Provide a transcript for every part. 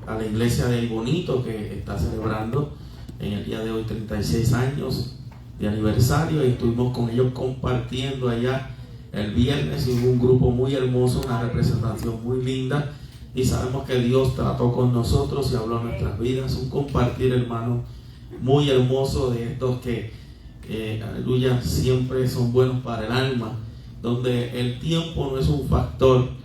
a la iglesia de Bonito, que está celebrando en el día de hoy 36 años de aniversario, y estuvimos con ellos compartiendo allá el viernes, y hubo un grupo muy hermoso, una representación muy linda, y sabemos que Dios trató con nosotros y habló en nuestras vidas. Un compartir, hermano, muy hermoso, de estos que aleluya, siempre son buenos para el alma, donde el tiempo no es un factor,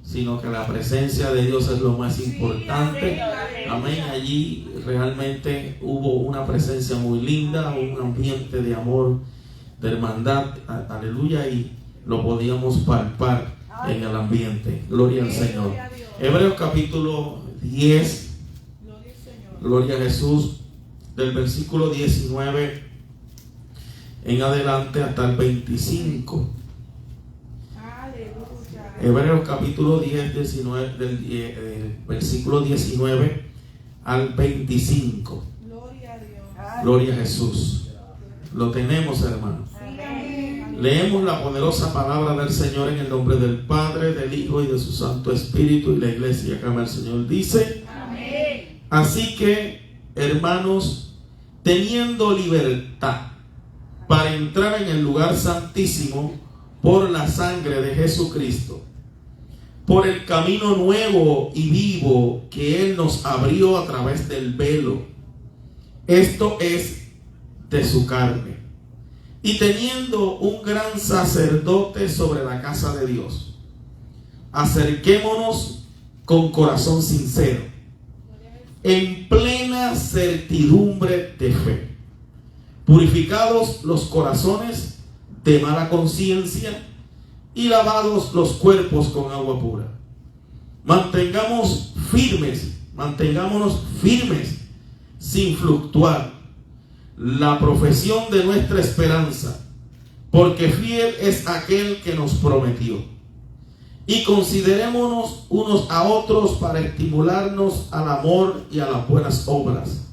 sino que la presencia de Dios es lo más importante. Amén. Allí realmente hubo una presencia muy linda, un ambiente de amor, de hermandad, aleluya, y lo podíamos palpar en el ambiente. Gloria al Señor. Hebreos capítulo 10, gloria a Jesús, del versículo 19 en adelante hasta el 25. Hebreos capítulo 10, 19, del versículo 19 al 25. Gloria a Jesús. Lo tenemos, hermanos. Leemos la poderosa palabra del Señor en el nombre del Padre, del Hijo y de su Santo Espíritu. Y la iglesia que ama al Señor dice: amén. Así que, hermanos, teniendo libertad para entrar en el lugar santísimo por la sangre de Jesucristo, por el camino nuevo y vivo que Él nos abrió a través del velo, esto es, de su carne, y teniendo un gran sacerdote sobre la casa de Dios, acerquémonos con corazón sincero, en plena certidumbre de fe, purificados los corazones de mala conciencia y lavados los cuerpos con agua pura. Mantengámonos firmes sin fluctuar la profesión de nuestra esperanza, porque fiel es aquel que nos prometió. Y considerémonos unos a otros para estimularnos al amor y a las buenas obras,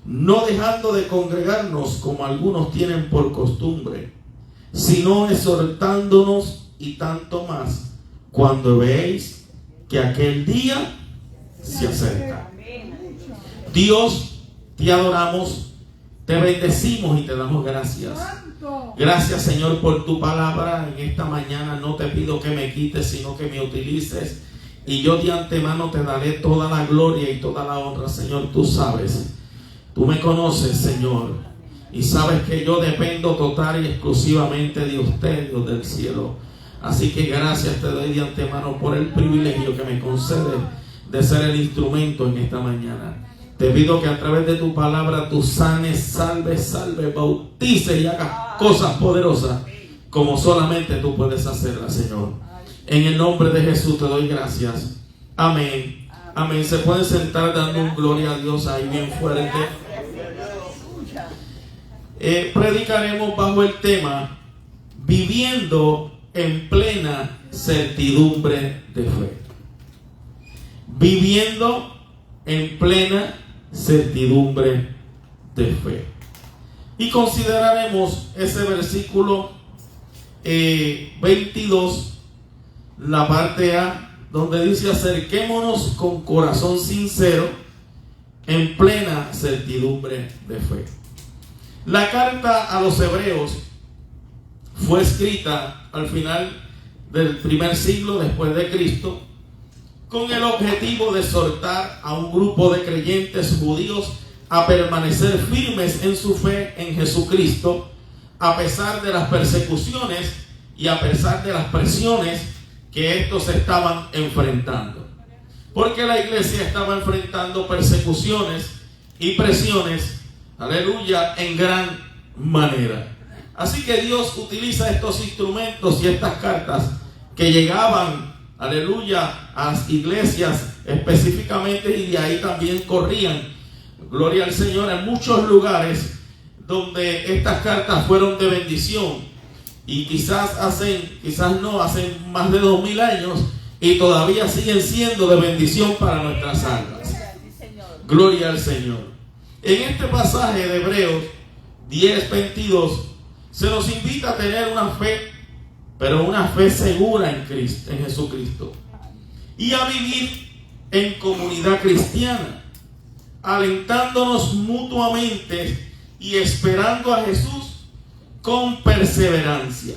no dejando de congregarnos como algunos tienen por costumbre, sino exhortándonos, y tanto más cuando veáis que aquel día se acerca. Dios, te adoramos, te bendecimos y te damos gracias. Gracias, Señor, por tu palabra en esta mañana. No te pido que me quites, sino que me utilices, y yo de antemano te daré toda la gloria y toda la honra. Señor, tú sabes, tú me conoces, Señor, y sabes que yo dependo total y exclusivamente de usted, Dios del cielo. Así que gracias te doy de antemano por el privilegio que me concede de ser el instrumento en esta mañana. Te pido que a través de tu palabra tú sanes, salves, bautices y hagas cosas poderosas como solamente tú puedes hacerlas, Señor. En el nombre de Jesús te doy gracias. Amén. Amén. Se pueden sentar dando un gloria a Dios ahí bien fuerte. Predicaremos bajo el tema viviendo en plena certidumbre de fe. Viviendo en plena certidumbre de fe. Y consideraremos ese versículo 22, la parte A, donde dice: acerquémonos con corazón sincero, en plena certidumbre de fe. La carta a los Hebreos fue escrita al final del primer siglo después de Cristo, con el objetivo de exhortar a un grupo de creyentes judíos a permanecer firmes en su fe en Jesucristo, a pesar de las persecuciones y a pesar de las presiones que estos estaban enfrentando. Porque la iglesia estaba enfrentando persecuciones y presiones, aleluya, en gran manera. Así que Dios utiliza estos instrumentos y estas cartas que llegaban, aleluya, a las iglesias específicamente, y de ahí también corrían, gloria al Señor, en muchos lugares donde estas cartas fueron de bendición. Y quizás hacen más de 2000 años, y todavía siguen siendo de bendición para nuestras almas. Gloria al Señor. En este pasaje de Hebreos 10:22 se nos invita a tener una fe, pero una fe segura en Cristo, en Jesucristo, y a vivir en comunidad cristiana, alentándonos mutuamente y esperando a Jesús con perseverancia.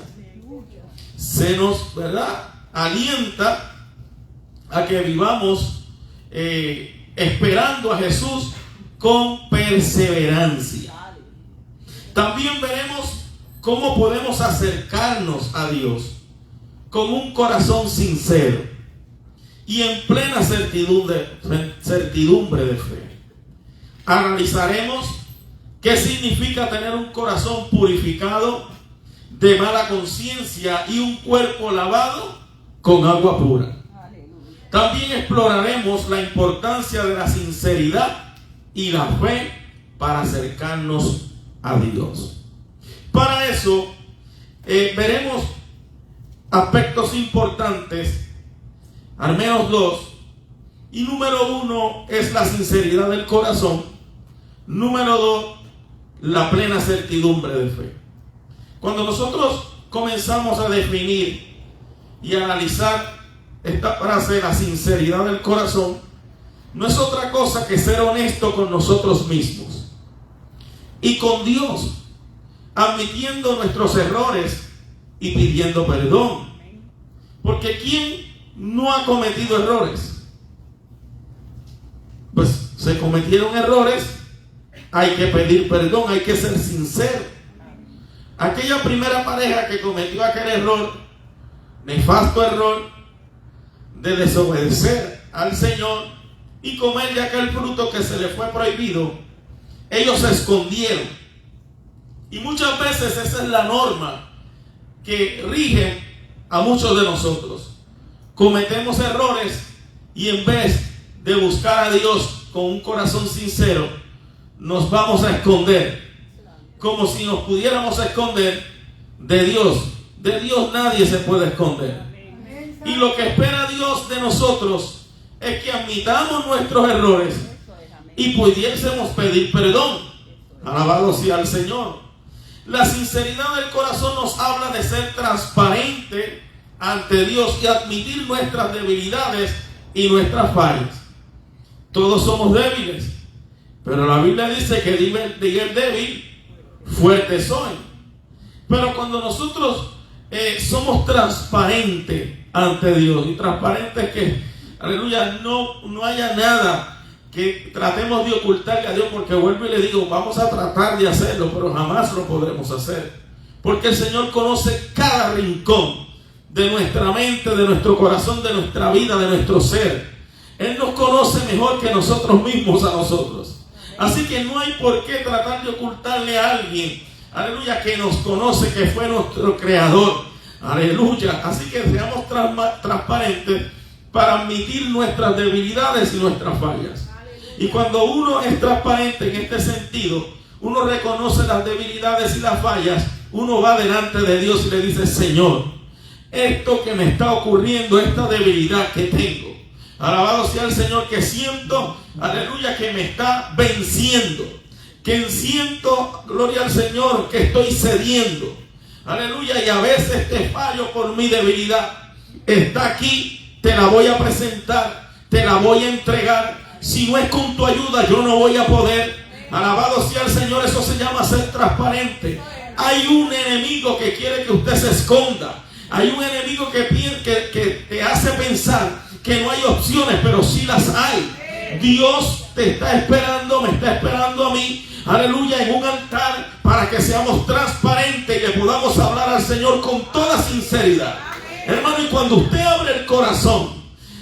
Se nos, ¿verdad?, alienta a que vivamos esperando a Jesús con perseverancia. También veremos cómo podemos acercarnos a Dios con un corazón sincero y en plena certidumbre de fe. Analizaremos qué significa tener un corazón purificado de mala conciencia y un cuerpo lavado con agua pura. También exploraremos la importancia de la sinceridad y la fe para acercarnos a Dios. Para eso veremos aspectos importantes, al menos dos. Y número uno es la sinceridad del corazón. Número dos, la plena certidumbre de fe. Cuando nosotros comenzamos a definir y a analizar esta frase, la sinceridad del corazón, no es otra cosa que ser honesto con nosotros mismos y con Dios, admitiendo nuestros errores y pidiendo perdón. Porque ¿quién no ha cometido errores? Pues se cometieron errores, hay que pedir perdón, hay que ser sincero. Aquella primera pareja que cometió aquel error, nefasto error de desobedecer al Señor y comer de aquel fruto que se le fue prohibido, ellos se escondieron. Y muchas veces esa es la norma que rige a muchos de nosotros. Cometemos errores y en vez de buscar a Dios con un corazón sincero, nos vamos a esconder, como si nos pudiéramos esconder de Dios. De Dios nadie se puede esconder. Y lo que espera Dios de nosotros es que admitamos nuestros errores y pudiésemos pedir perdón. Alabado sea el Señor. La sinceridad del corazón nos habla de ser transparente ante Dios y admitir nuestras debilidades y nuestras fallas. Todos somos débiles, pero la Biblia dice que diga el débil, fuerte soy. Pero cuando nosotros somos transparentes ante Dios, y transparente es que, aleluya, no haya nada que tratemos de ocultarle a Dios, porque vuelvo y le digo, vamos a tratar de hacerlo, pero jamás lo podremos hacer, porque el Señor conoce cada rincón de nuestra mente, de nuestro corazón, de nuestra vida, de nuestro ser. Él nos conoce mejor que nosotros mismos a nosotros. Así que no hay por qué tratar de ocultarle a alguien, aleluya, que nos conoce, que fue nuestro creador. Aleluya. Así que seamos transparentes para admitir nuestras debilidades y nuestras fallas. Y cuando uno es transparente en este sentido, uno reconoce las debilidades y las fallas, uno va delante de Dios y le dice: Señor, esto que me está ocurriendo, esta debilidad que tengo, alabado sea el Señor, que siento, aleluya, que me está venciendo, que siento, gloria al Señor, que estoy cediendo, aleluya, y a veces te fallo por mi debilidad. Está aquí, te la voy a presentar, te la voy a entregar. Si no es con tu ayuda, yo no voy a poder. Alabado sea el Señor. Eso se llama ser transparente. Hay un enemigo que quiere que usted se esconda. Hay un enemigo que te hace pensar que no hay opciones, pero sí las hay. Dios te está esperando, me está esperando a mí, aleluya, en un altar, para que seamos transparentes y le podamos hablar al Señor con toda sinceridad. Hermano, y cuando usted abre el corazón,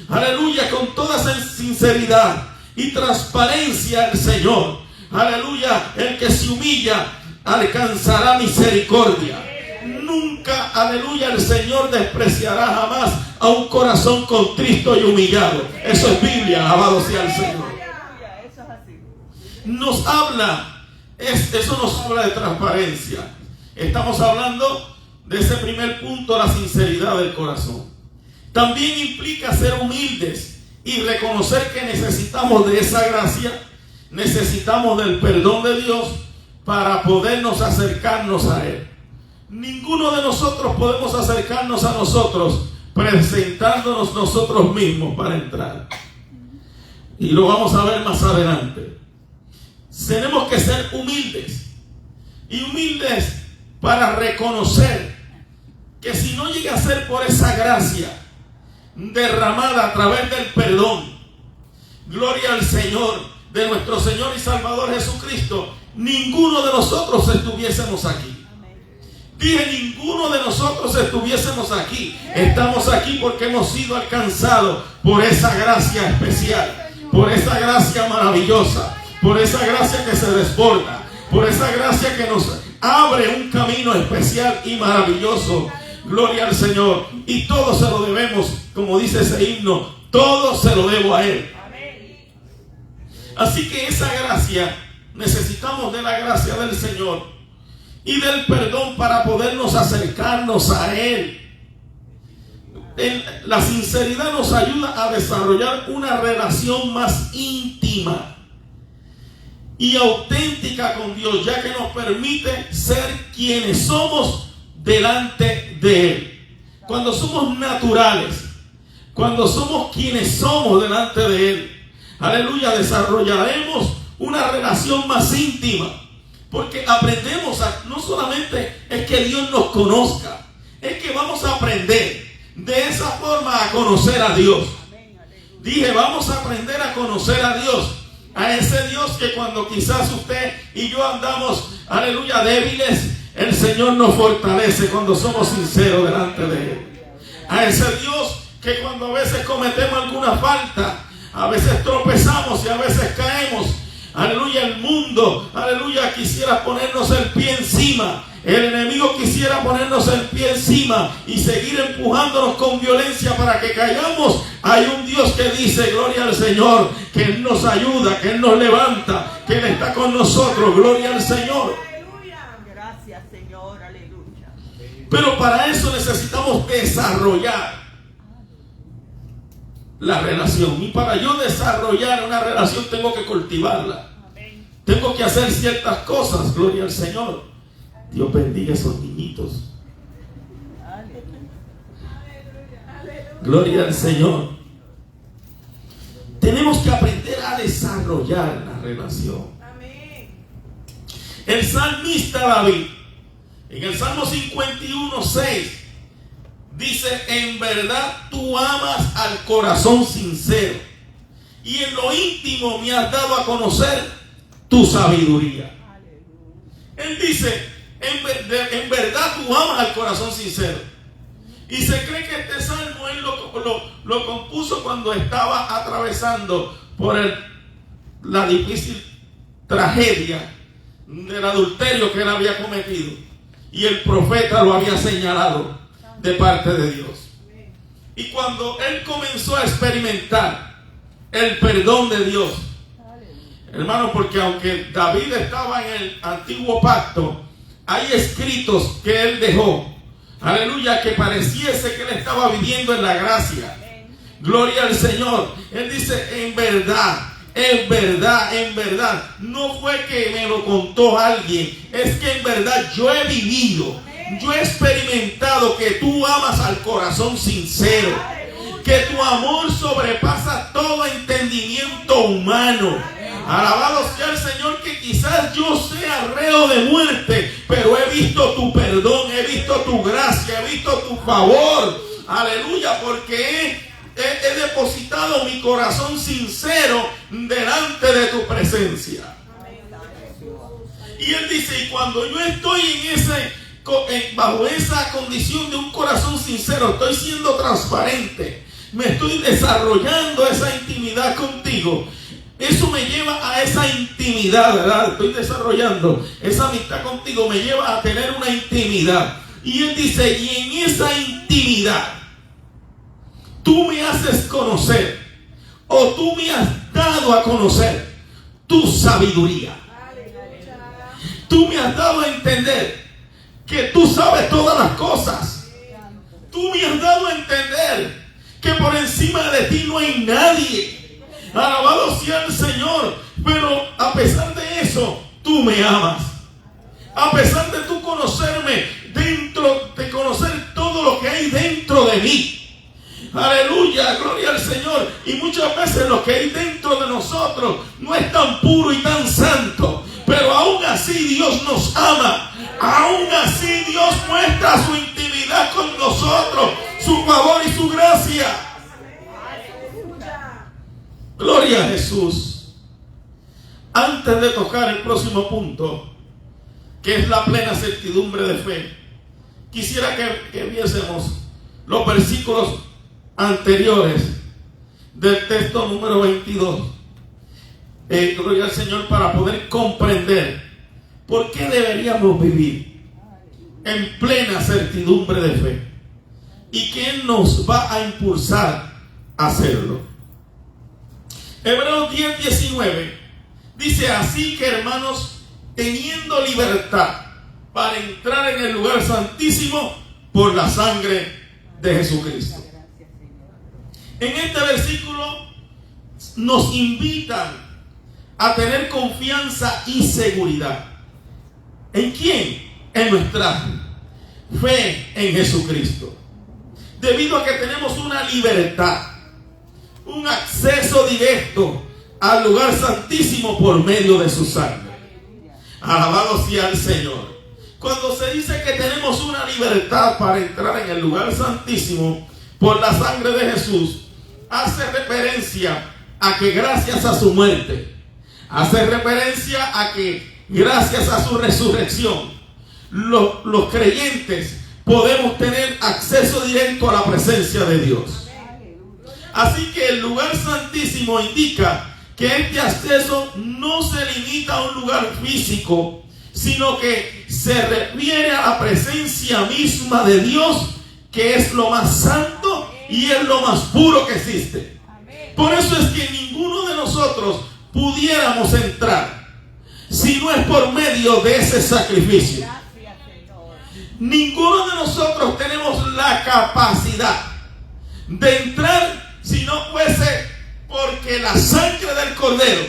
aleluya, con toda sinceridad y transparencia al Señor, aleluya, el que se humilla alcanzará misericordia. Nunca, aleluya, el Señor despreciará jamás a un corazón contrito y humillado. Eso es Biblia, alabado sea el Señor. Nos habla, eso nos habla de transparencia. Estamos hablando de ese primer punto, la sinceridad del corazón. También implica ser humildes y reconocer que necesitamos de esa gracia, necesitamos del perdón de Dios para podernos acercarnos a Él. Ninguno de nosotros podemos acercarnos a nosotros presentándonos nosotros mismos para entrar. Y lo vamos a ver más adelante. Tenemos que ser humildes. Y humildes para reconocer que si no llega a ser por esa gracia derramada a través del perdón, gloria al Señor, de nuestro Señor y Salvador Jesucristo, ninguno de nosotros estuviésemos aquí. Dije, ninguno de nosotros estuviésemos aquí. Estamos aquí porque hemos sido alcanzados por esa gracia especial, por esa gracia maravillosa, por esa gracia que se desborda, por esa gracia que nos abre un camino especial y maravilloso. Gloria al Señor. Y todo se lo debemos, como dice ese himno, todo se lo debo a Él. Así que esa gracia, necesitamos de la gracia del Señor y del perdón para podernos acercarnos a Él. La sinceridad nos ayuda a desarrollar una relación más íntima y auténtica con Dios, ya que nos permite ser quienes somos delante de Él. Cuando somos naturales, cuando somos quienes somos delante de Él, aleluya, desarrollaremos una relación más íntima, porque aprendemos no solamente es que Dios nos conozca, es que vamos a aprender de esa forma a conocer a Dios. Dije, vamos a aprender a conocer a Dios, a ese Dios que cuando quizás usted y yo andamos, aleluya, débiles, el Señor nos fortalece cuando somos sinceros delante de Él. A ese Dios que cuando a veces cometemos alguna falta, a veces tropezamos y a veces caemos, aleluya, el mundo, aleluya, quisiera ponernos el pie encima. El enemigo quisiera ponernos el pie encima y seguir empujándonos con violencia para que caigamos. Hay un Dios que dice, gloria al Señor, que Él nos ayuda, que Él nos levanta, que Él está con nosotros. Gloria al Señor. Aleluya. Gracias, Señor. Aleluya. Pero para eso necesitamos desarrollar la relación. Y para yo desarrollar una relación tengo que cultivarla. Tengo que hacer ciertas cosas. Gloria al Señor. Dios bendiga a esos niñitos. Gloria al Señor. Tenemos que aprender a desarrollar la relación. El salmista David, en el Salmo 51:6, dice: en verdad tú amas al corazón sincero, y en lo íntimo me has dado a conocer tu sabiduría. Él dice: en verdad tú amas al corazón sincero. Y se cree que este salmo él lo compuso cuando estaba atravesando por la difícil tragedia del adulterio que él había cometido. Y el profeta lo había señalado de parte de Dios. Y cuando él comenzó a experimentar el perdón de Dios, hermano, porque aunque David estaba en el antiguo pacto, hay escritos que él dejó, aleluya, que pareciese que él estaba viviendo en la gracia. Gloria al Señor. Él dice: en verdad, no fue que me lo contó alguien, es que en verdad yo he vivido, yo he experimentado que tú amas al corazón sincero, que tu amor sobrepasa todo entendimiento humano. Alabado sea el Señor, que quizás yo sea reo de muerte, pero he visto tu perdón, he visto tu gracia, he visto tu favor. Aleluya, porque he depositado mi corazón sincero delante de tu presencia. Y él dice: y cuando yo estoy bajo esa condición de un corazón sincero, estoy siendo transparente, me estoy desarrollando esa intimidad contigo. Eso me lleva a esa intimidad, ¿verdad? Estoy desarrollando esa amistad contigo, me lleva a tener una intimidad. Y él dice: y en esa intimidad tú me haces conocer, o tú me has dado a conocer tu sabiduría. Tú me has dado a entender que tú sabes todas las cosas. Tú me has dado a entender que por encima de ti no hay nadie. Alabado sea el Señor. Pero a pesar de eso, tú me amas. A pesar de tú conocerme de conocer todo lo que hay dentro de mí. Aleluya, gloria al Señor. Y muchas veces lo que hay dentro de nosotros no es tan puro y tan santo. Pero aún así Dios nos ama. Aún así Dios muestra su intimidad con nosotros, su favor y su gracia. Gloria a Jesús. Antes de tocar el próximo punto, que es la plena certidumbre de fe, quisiera que viésemos los versículos anteriores del texto número 22. Gloria al Señor, para poder comprender por qué deberíamos vivir en plena certidumbre de fe y qué nos va a impulsar a hacerlo. Hebreos 10:19 dice: así que, hermanos, teniendo libertad para entrar en el lugar santísimo por la sangre de Jesucristo. En este versículo nos invitan a tener confianza y seguridad. ¿En quién? En nuestra fe en Jesucristo. Debido a que tenemos una libertad, un acceso directo al lugar santísimo por medio de su sangre. Alabado sea el Señor. Cuando se dice que tenemos una libertad para entrar en el lugar santísimo por la sangre de Jesús, hace referencia a que gracias a su muerte, hace referencia a que gracias a su resurrección, los creyentes podemos tener acceso directo a la presencia de Dios. Así que el lugar santísimo indica que este acceso no se limita a un lugar físico, sino que se refiere a la presencia misma de Dios, que es lo más santo y es lo más puro que existe. Por eso es que ninguno de nosotros pudiéramos entrar si no es por medio de ese sacrificio. Ninguno de nosotros tenemos la capacidad de entrar si no fuese porque la sangre del Cordero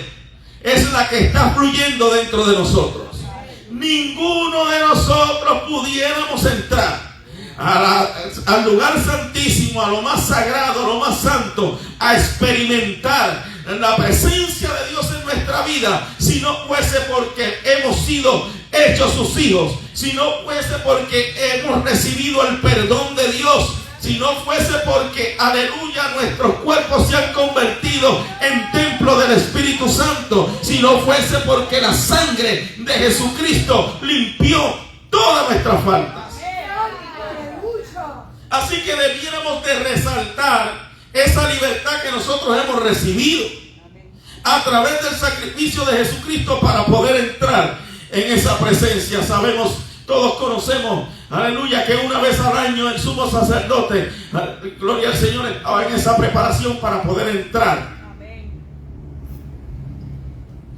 es la que está fluyendo dentro de nosotros. Ninguno de nosotros pudiéramos entrar al lugar santísimo, a lo más sagrado, a lo más santo, a experimentar la presencia de Dios en nuestra vida, si no fuese porque hemos sido hechos sus hijos, si no fuese porque hemos recibido el perdón de Dios, si no fuese porque, aleluya, nuestros cuerpos se han convertido en templo del Espíritu Santo, si no fuese porque la sangre de Jesucristo limpió todas nuestras faltas. Así que debiéramos de resaltar esa libertad que nosotros hemos recibido a través del sacrificio de Jesucristo para poder entrar en esa presencia. Sabemos, todos conocemos, aleluya, que una vez al año el sumo sacerdote, gloria al Señor, estaba en esa preparación para poder entrar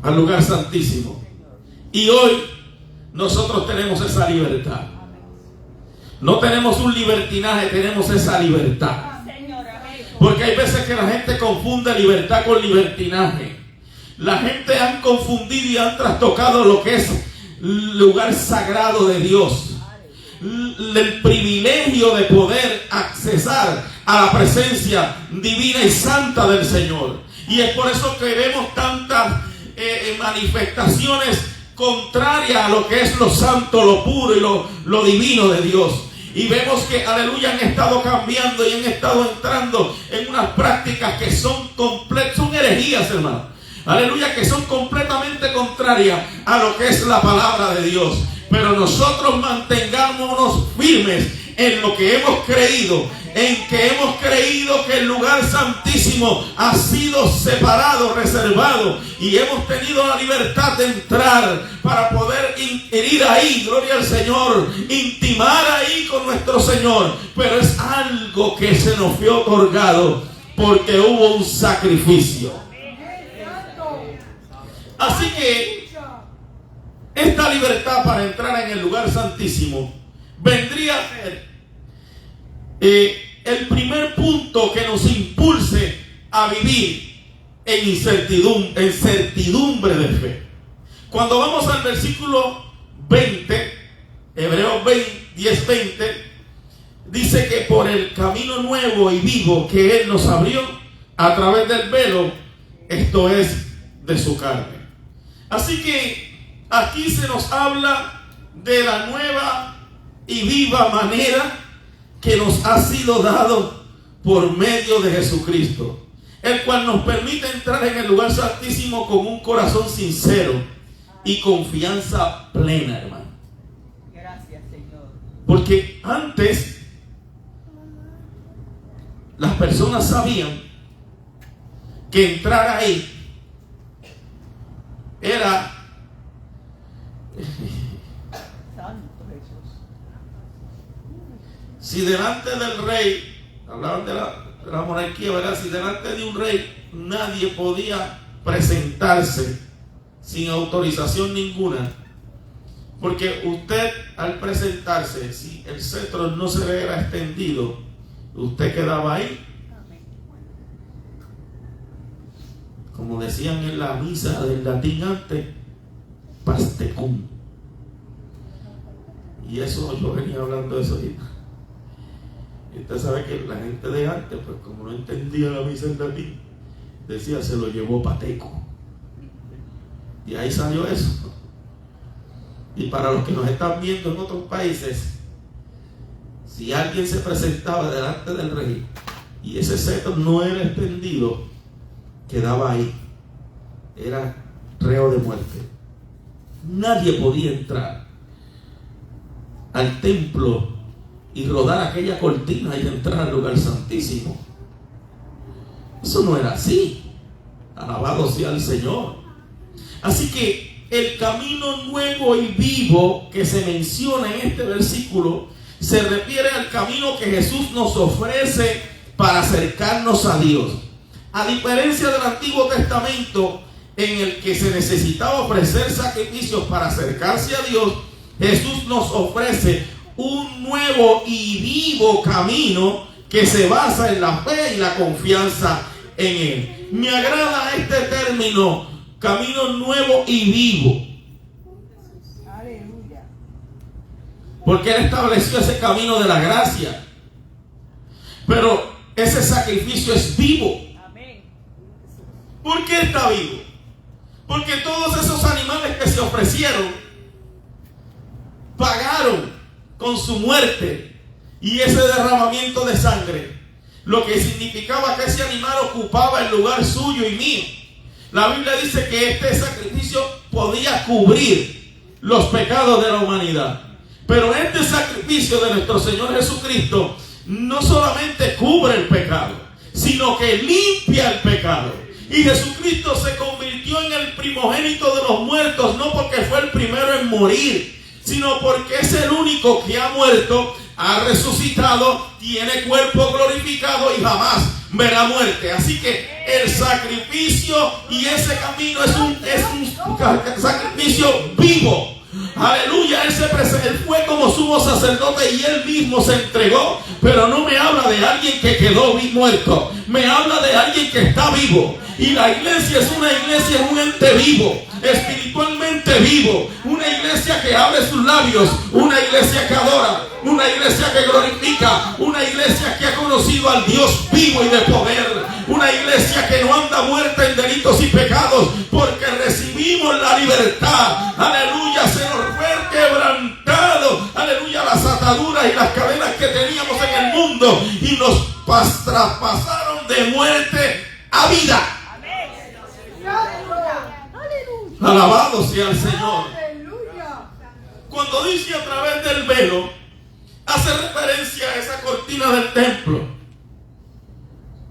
al lugar santísimo. Y hoy nosotros tenemos esa libertad. No tenemos un libertinaje, tenemos esa libertad. Porque hay veces que la gente confunde libertad con libertinaje. La gente han confundido y han trastocado lo que es lugar sagrado de Dios, el privilegio de poder accesar a la presencia divina y santa del Señor. Y es por eso que vemos tantas manifestaciones contrarias a lo que es lo santo, lo puro y lo divino de Dios. Y vemos que, aleluya, han estado cambiando y han estado entrando en unas prácticas que son herejías, hermano. Aleluya, que son completamente contrarias a lo que es la palabra de Dios. Pero nosotros mantengámonos firmes en lo que hemos creído, en que hemos creído que el lugar santísimo ha sido separado, reservado, y hemos tenido la libertad de entrar para poder ir ahí, gloria al Señor, intimar ahí con nuestro Señor. Pero es algo que se nos fue otorgado porque hubo un sacrificio. Así que esta libertad para entrar en el lugar santísimo vendría a ser el primer punto que nos impulse a vivir en certidumbre de fe. Cuando vamos al versículo 20, Hebreos 10:20, dice que por el camino nuevo y vivo que Él nos abrió a través del velo, esto es de su carne. Así que aquí se nos habla de la nueva y viva manera que nos ha sido dado por medio de Jesucristo, el cual nos permite entrar en el lugar santísimo con un corazón sincero y confianza plena, hermano. Gracias, Señor. Porque antes las personas sabían que entrar ahí era Santo Jesús. si delante del rey, hablaban de la monarquía, ¿verdad? Si delante de un rey nadie podía presentarse sin autorización ninguna, porque usted al presentarse, si el cetro no se le era extendido, usted quedaba ahí, como decían en la misa del latín antes, pastecum. Y eso, yo venía hablando de eso ahorita. Y usted sabe que la gente de antes, pues como no entendía la misa en latín, decía, se lo llevó pateco. Y ahí salió eso. Y para los que nos están viendo en otros países, si alguien se presentaba delante del rey y ese cetro no era extendido, quedaba ahí. Era reo de muerte. Nadie podía entrar al templo y rodar aquella cortina y entrar al lugar santísimo. Eso no era así. Alabado sea el Señor. Así que el camino nuevo y vivo que se menciona en este versículo se refiere al camino que Jesús nos ofrece para acercarnos a Dios. A diferencia del Antiguo Testamento, en el que se necesitaba ofrecer sacrificios para acercarse a Dios, Jesús nos ofrece un nuevo y vivo camino que se basa en la fe y la confianza en Él. Me agrada este término, camino nuevo y vivo. Aleluya. Porque Él estableció ese camino de la gracia. Pero ese sacrificio es vivo. Amén. ¿Por qué está vivo? Porque todos esos animales que se ofrecieron pagaron con su muerte y ese derramamiento de sangre, lo que significaba que ese animal ocupaba el lugar suyo y mío. La Biblia dice que este sacrificio podía cubrir los pecados de la humanidad. Pero este sacrificio de nuestro Señor Jesucristo no solamente cubre el pecado, sino que limpia el pecado. Y Jesucristo se convirtió en el primogénito de los muertos, no porque fue el primero en morir, sino porque es el único que ha muerto, ha resucitado, tiene cuerpo glorificado y jamás verá muerte. Así que el sacrificio y ese camino es un sacrificio vivo. Aleluya, él fue como sumo sacerdote y él mismo se entregó. Pero no me habla de alguien que quedó muerto, me habla de alguien que está vivo. Y la iglesia es una iglesia, es un ente vivo, espiritualmente vivo, una iglesia que abre sus labios, una iglesia que adora, una iglesia que glorifica, una iglesia que ha conocido al Dios vivo y de poder, una iglesia que no anda muerta en delitos y pecados, porque recibimos la libertad. Aleluya, se nos fue quebrantado, aleluya, las ataduras y las cadenas que teníamos en el mundo y nos traspasaron de muerte a vida. Alabado sea el Señor. Cuando dice a través del velo, hace referencia a esa cortina del templo,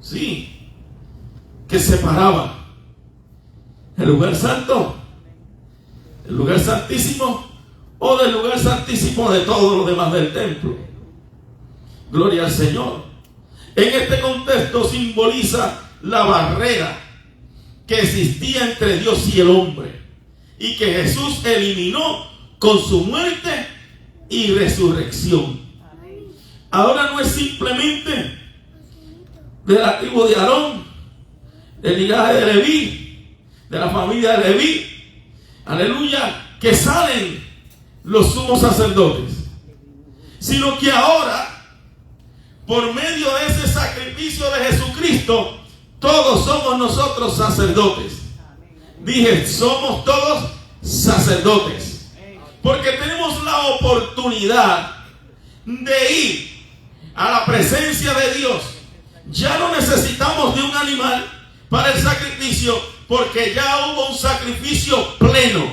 sí, que separaba el lugar santo, el lugar santísimo, o del lugar santísimo de todo lo demás del templo. Gloria al Señor. En este contexto simboliza la barrera que existía entre Dios y el hombre, y que Jesús eliminó con su muerte y resurrección. Ahora no es simplemente de la tribu de Aarón, del linaje de Leví, de la familia de Leví, aleluya, que salen los sumos sacerdotes, sino que ahora por medio de ese sacrificio de Jesucristo, todos somos nosotros sacerdotes. Dije, somos todos sacerdotes. Porque tenemos la oportunidad de ir a la presencia de Dios. Ya no necesitamos de un animal para el sacrificio, porque ya hubo un sacrificio pleno,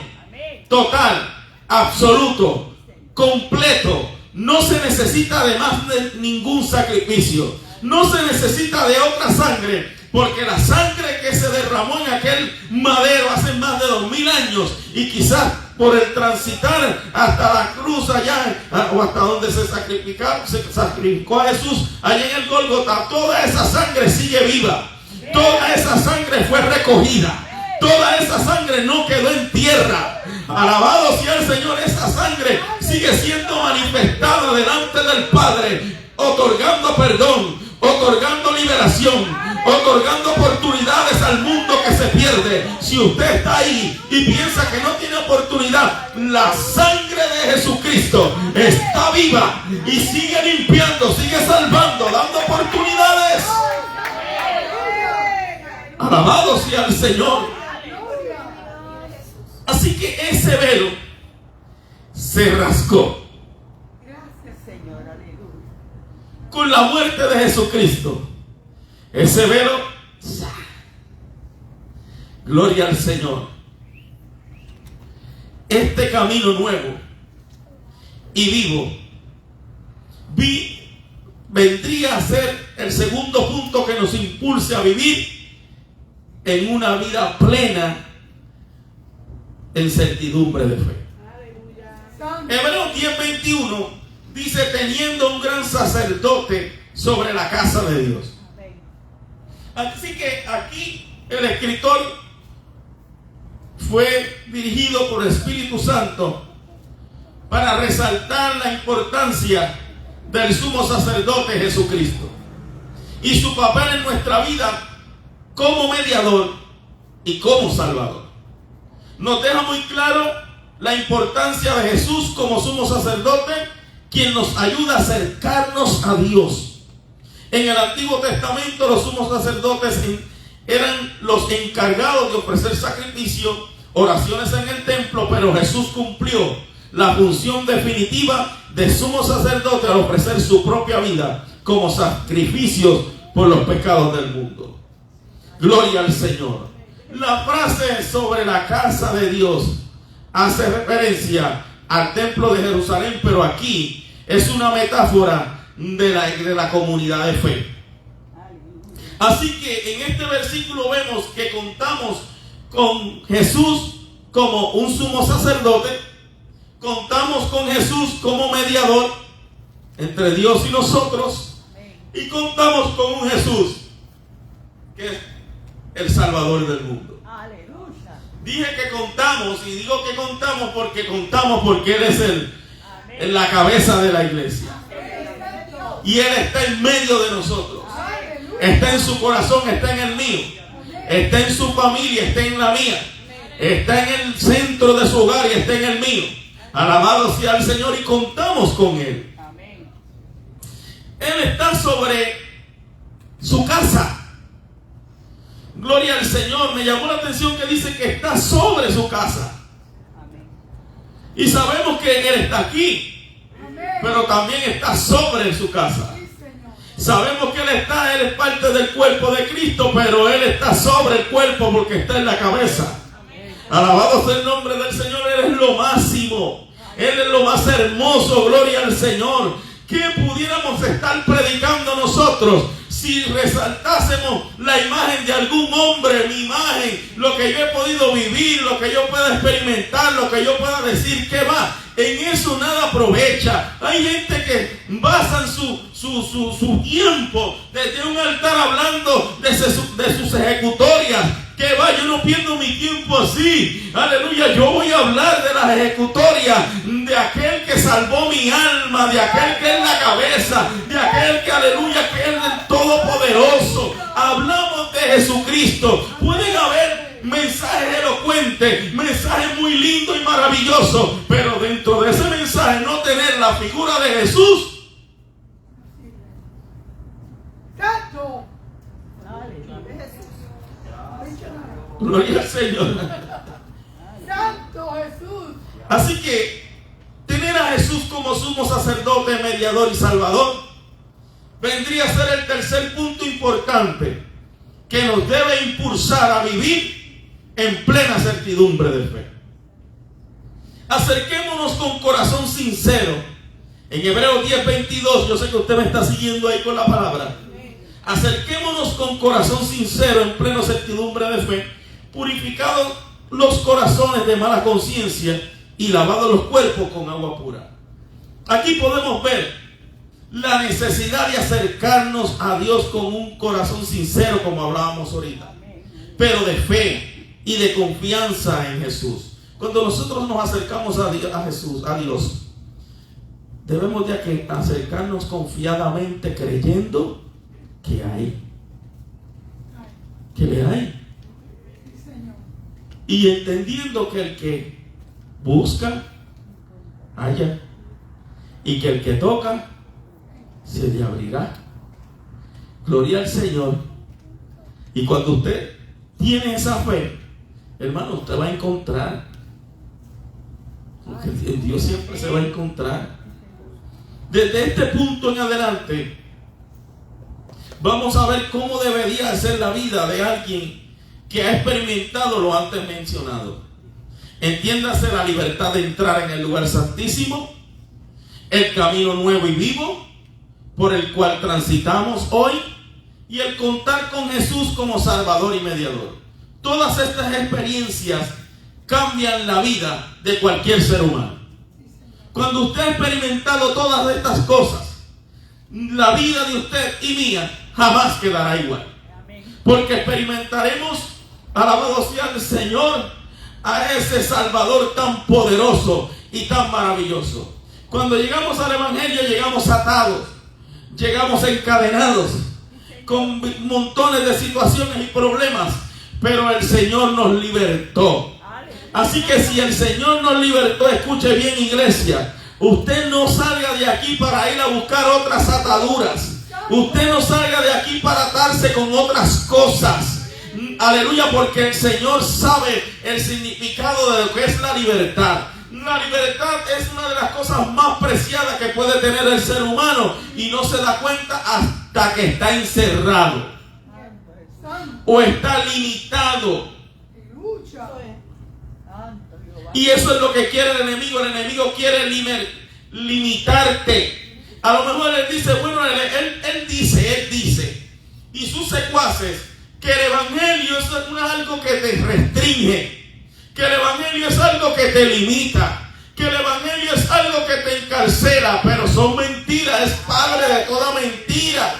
total, absoluto, completo. No se necesita de más de ningún sacrificio. No se necesita de otra sangre, porque la sangre que se derramó en aquel madero hace más de 2000 años, y quizás por el transitar hasta la cruz allá, o hasta donde se sacrificó a Jesús, allá en el Gólgota, toda esa sangre sigue viva. Toda esa sangre fue recogida. Toda esa sangre no quedó en tierra. Alabado sea el Señor. Esa sangre sigue siendo manifestada delante del Padre, otorgando perdón, otorgando liberación, otorgando oportunidades al mundo que se pierde. Si usted está ahí y piensa que no tiene oportunidad, la sangre de Jesucristo está viva y sigue limpiando, sigue salvando, dando oportunidades. Alabado sea el Señor. Así que ese velo se rasgó. Gracias, Señor. Aleluya. Con la muerte de Jesucristo. Ese velo. Gloria al Señor. Este camino nuevo y vivo vendría a ser el segundo punto que nos impulse a vivir en una vida plena en certidumbre de fe. Hebreos 10:21 dice: teniendo un gran sacerdote sobre la casa de Dios. Así que aquí el escritor fue dirigido por el Espíritu Santo para resaltar la importancia del sumo sacerdote Jesucristo y su papel en nuestra vida como mediador y como salvador. Nos deja muy claro la importancia de Jesús como sumo sacerdote, quien nos ayuda a acercarnos a Dios. En el Antiguo Testamento los sumos sacerdotes eran los encargados de ofrecer sacrificio, oraciones en el templo, pero Jesús cumplió la función definitiva de sumo sacerdote al ofrecer su propia vida como sacrificios por los pecados del mundo. Gloria al Señor. La frase sobre la casa de Dios hace referencia al templo de Jerusalén, pero aquí es una metáfora de la comunidad de fe. Así que en este versículo vemos que contamos con Jesús como un sumo sacerdote, contamos con Jesús como mediador entre Dios y nosotros, y contamos con un Jesús que es el Salvador del mundo. Aleluya. Dije que contamos, y digo que contamos porque Él es la cabeza de la iglesia. Y Él está en medio de nosotros. Está en su corazón, está en el mío. Está en su familia, está en la mía. Está en el centro de su hogar y está en el mío. Alabado sea el Señor, y contamos con Él. Él está sobre su casa. Gloria al Señor. Me llamó la atención que dice que está sobre su casa. Y sabemos que Él está aquí, pero también está sobre su casa. Sabemos que Él es parte del cuerpo de Cristo, pero Él está sobre el cuerpo porque está en la cabeza. Alabado sea el nombre del Señor. Él es lo máximo. Él es lo más hermoso. Gloria al Señor. ¿Qué pudiéramos estar predicando nosotros si resaltásemos la imagen de algún hombre, mi imagen, lo que yo he podido vivir, lo que yo pueda experimentar, lo que yo pueda decir? ¿Qué va? En eso nada aprovecha. Hay gente que basan su tiempo desde un altar hablando de sus ejecutorias. Que va, yo no pierdo mi tiempo así. Aleluya, yo voy a hablar de las ejecutorias de aquel que salvó mi alma, de aquel que es la cabeza, de aquel que, aleluya, que es el Todopoderoso. Hablamos de Jesucristo. Pueden haber mensajes elocuentes, mensajes muy lindos y maravillosos, pero dentro de ese mensaje no tener la figura de Jesús, Gloria al Señor. Santo Jesús. Así que tener a Jesús como sumo sacerdote, mediador y salvador vendría a ser el tercer punto importante que nos debe impulsar a vivir en plena certidumbre de fe. Acerquémonos con corazón sincero. En Hebreos 10:22, yo sé que usted me está siguiendo ahí con la palabra. Acerquémonos con corazón sincero en plena certidumbre de fe, purificados los corazones de mala conciencia y lavados los cuerpos con agua pura. Aquí podemos ver la necesidad de acercarnos a Dios con un corazón sincero, como hablábamos ahorita, pero de fe y de confianza en Jesús. Cuando nosotros nos acercamos a Jesús, a Dios, debemos de acercarnos confiadamente, creyendo que hay, que le hay, y entendiendo que el que busca, halla, y que el que toca, se le abrirá. Gloria al Señor. Y cuando usted tiene esa fe, hermano, usted va a encontrar, porque Dios siempre se va a encontrar. Desde este punto en adelante vamos a ver cómo debería ser la vida de alguien que ha experimentado lo antes mencionado. Entiéndase la libertad de entrar en el lugar santísimo, el camino nuevo y vivo por el cual transitamos hoy, y el contar con Jesús como Salvador y Mediador. Todas estas experiencias cambian la vida de cualquier ser humano. Cuando usted ha experimentado todas estas cosas, la vida de usted y mía jamás quedará igual. Porque experimentaremos, alabado sea el Señor, a ese Salvador tan poderoso y tan maravilloso. Cuando llegamos al Evangelio, llegamos atados, llegamos encadenados, con montones de situaciones y problemas, pero el Señor nos libertó. Así que si el Señor nos libertó, escuche bien, iglesia, usted no salga de aquí para ir a buscar otras ataduras. Usted no salga de aquí para atarse con otras cosas. Aleluya, porque el Señor sabe el significado de lo que es la libertad. La libertad es una de las cosas más preciadas que puede tener el ser humano, y no se da cuenta hasta que está encerrado o está limitado. Y eso es lo que quiere el enemigo. El enemigo quiere limitarte. A lo mejor él dice, bueno, él dice, y sus secuaces, que el evangelio es algo que te restringe, que el evangelio es algo que te limita, que el evangelio es algo que te encarcela, pero son mentiras, es padre de toda mentira.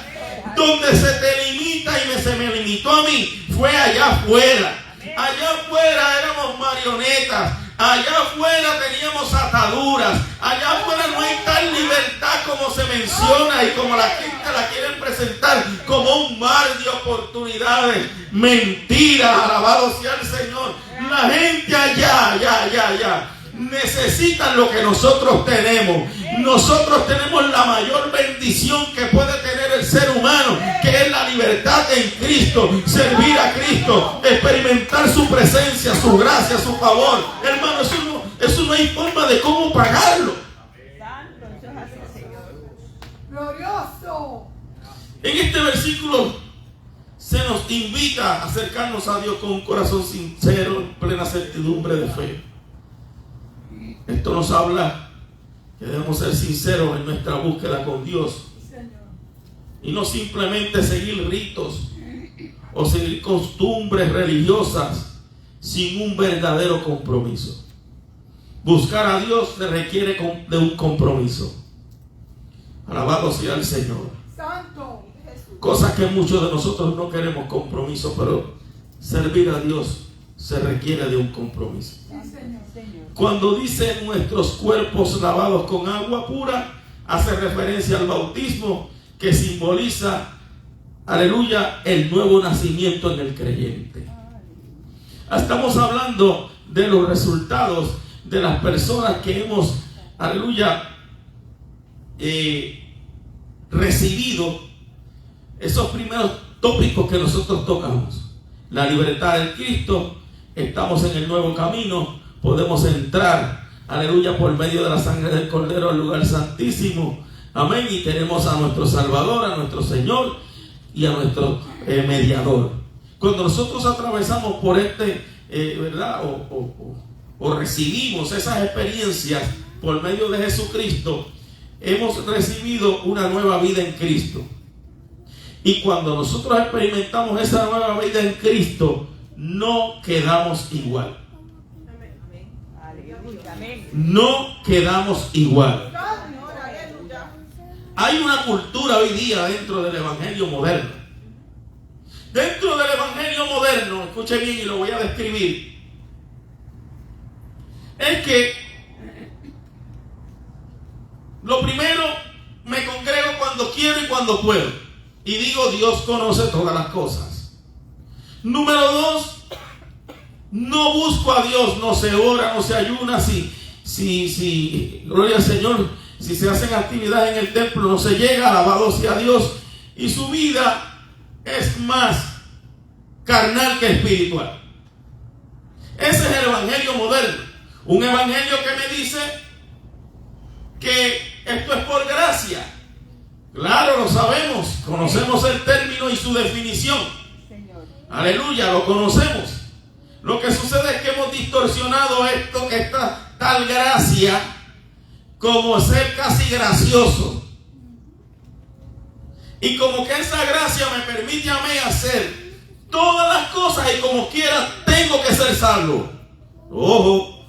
Donde se te limita y se me limitó a mí fue allá afuera. Allá afuera éramos marionetas, allá afuera teníamos ataduras, allá afuera no hay tal libertad como se menciona y como la gente la quieren presentar, como un mar de oportunidades. Mentira, alabado sea el Señor. La gente allá necesitan lo que nosotros tenemos. Nosotros tenemos la mayor bendición que puede tener el ser humano, que es la libertad en Cristo, servir a Cristo, experimentar su presencia, su gracia, su favor. Hermano, eso no hay forma de cómo pagarlo. Glorioso. En este versículo se nos invita a acercarnos a Dios con un corazón sincero, en plena certidumbre de fe. Esto nos habla que debemos ser sinceros en nuestra búsqueda con Dios y no simplemente seguir ritos o seguir costumbres religiosas sin un verdadero compromiso. Buscar a Dios se requiere de un compromiso. Alabado sea el Señor. Santo. Cosa que muchos de nosotros no queremos compromiso, pero servir a Dios se requiere de un compromiso. Cuando dice nuestros cuerpos lavados con agua pura, hace referencia al bautismo, que simboliza, aleluya, el nuevo nacimiento en el creyente. Estamos hablando de los resultados de las personas que hemos, aleluya, recibido esos primeros tópicos que nosotros tocamos. la libertad del Cristo, estamos en el nuevo camino, podemos entrar, aleluya, por medio de la sangre del Cordero al lugar santísimo, amén, y tenemos a nuestro Salvador, a nuestro Señor y a nuestro mediador. Cuando nosotros atravesamos por ¿verdad? O recibimos esas experiencias por medio de Jesucristo, hemos recibido una nueva vida en Cristo. Y cuando nosotros experimentamos esa nueva vida en Cristo, no quedamos igual. No quedamos igual. Hay una cultura hoy día dentro del evangelio moderno. Dentro del evangelio moderno, escuche bien y lo voy a describir, es que lo primero, me congrego cuando quiero y cuando puedo. Y digo, Dios conoce todas las cosas. Número 2, no busco a Dios, no se ora, no se ayuna, gloria al Señor, si se hacen actividades en el templo, no se llega, alabado sea Dios. Y su vida es más carnal que espiritual. Ese es el evangelio moderno. Un evangelio que me dice que esto es por gracia. Claro, lo sabemos, conocemos el término y su definición. Aleluya, lo conocemos. Lo que sucede es que hemos distorsionado esta tal gracia como ser casi gracioso. Y como que esa gracia me permite a mí hacer todas las cosas y como quiera tengo que ser salvo. Ojo.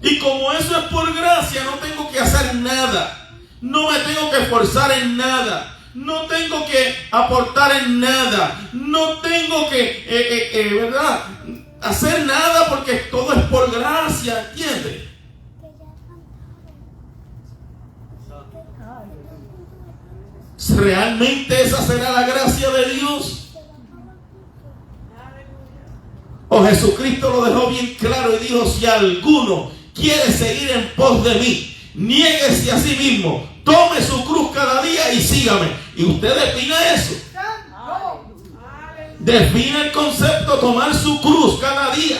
Y como eso es por gracia, no tengo que hacer nada. No me tengo que esforzar en nada. No tengo que aportar en nada. No tengo que, ¿verdad?, hacer nada porque todo es por gracia. ¿Entiendes? ¿Realmente esa será la gracia de Dios? O Jesucristo lo dejó bien claro y dijo, si alguno quiere seguir en pos de mí, niéguese a sí mismo, tome su cruz cada día y sígame. Y usted defina eso. Define el concepto, tomar su cruz cada día.